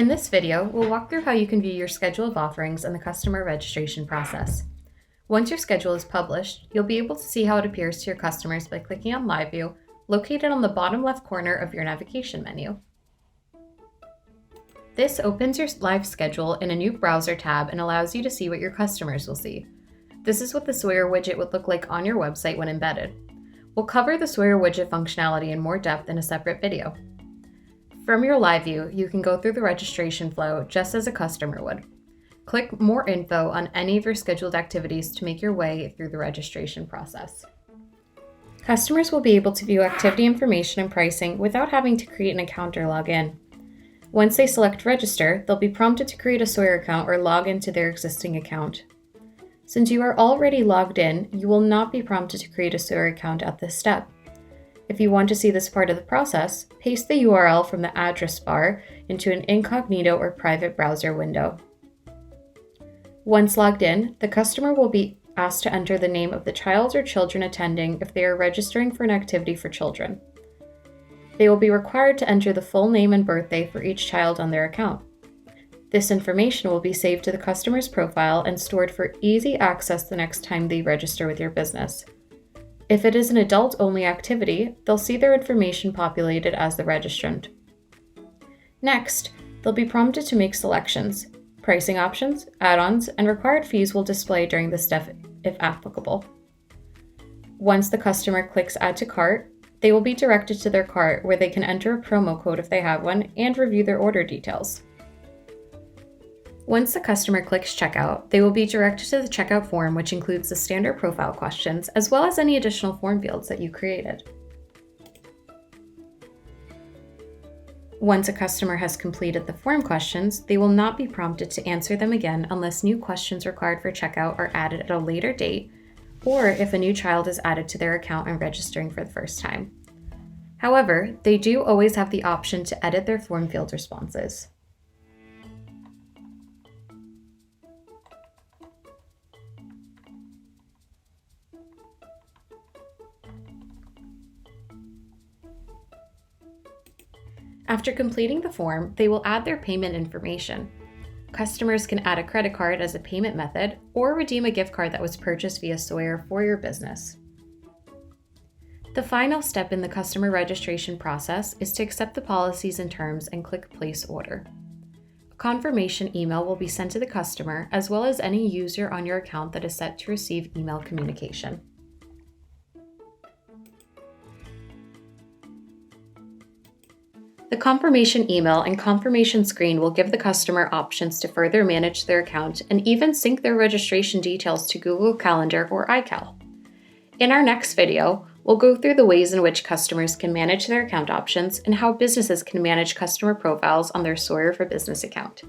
In this video, we'll walk through how you can view your schedule of offerings and the customer registration process. Once your schedule is published, you'll be able to see how it appears to your customers by clicking on Live View, located on the bottom left corner of your navigation menu. This opens your live schedule in a new browser tab and allows you to see what your customers will see. This is what the Sawyer widget would look like on your website when embedded. We'll cover the Sawyer widget functionality in more depth in a separate video. From your live view, you can go through the registration flow just as a customer would. Click More Info on any of your scheduled activities to make your way through the registration process. Customers will be able to view activity information and pricing without having to create an account or log in. Once they select Register, they'll be prompted to create a Sawyer account or log into their existing account. Since you are already logged in, you will not be prompted to create a Sawyer account at this step. If you want to see this part of the process, paste the URL from the address bar into an incognito or private browser window. Once logged in, the customer will be asked to enter the name of the child or children attending if they are registering for an activity for children. They will be required to enter the full name and birthday for each child on their account. This information will be saved to the customer's profile and stored for easy access the next time they register with your business. If it is an adult-only activity, they'll see their information populated as the registrant. Next, they'll be prompted to make selections. Pricing options, add-ons, and required fees will display during this step if applicable. Once the customer clicks Add to Cart, they will be directed to their cart where they can enter a promo code if they have one and review their order details. Once the customer clicks Checkout, they will be directed to the checkout form, which includes the standard profile questions as well as any additional form fields that you created. Once a customer has completed the form questions, they will not be prompted to answer them again unless new questions required for checkout are added at a later date, or if a new child is added to their account and registering for the first time. However, they do always have the option to edit their form field responses. After completing the form, they will add their payment information. Customers can add a credit card as a payment method or redeem a gift card that was purchased via Sawyer for your business. The final step in the customer registration process is to accept the policies and terms and click Place Order. A confirmation email will be sent to the customer as well as any user on your account that is set to receive email communication. The confirmation email and confirmation screen will give the customer options to further manage their account and even sync their registration details to Google Calendar or iCal. In our next video, we'll go through the ways in which customers can manage their account options and how businesses can manage customer profiles on their Sawyer for Business account.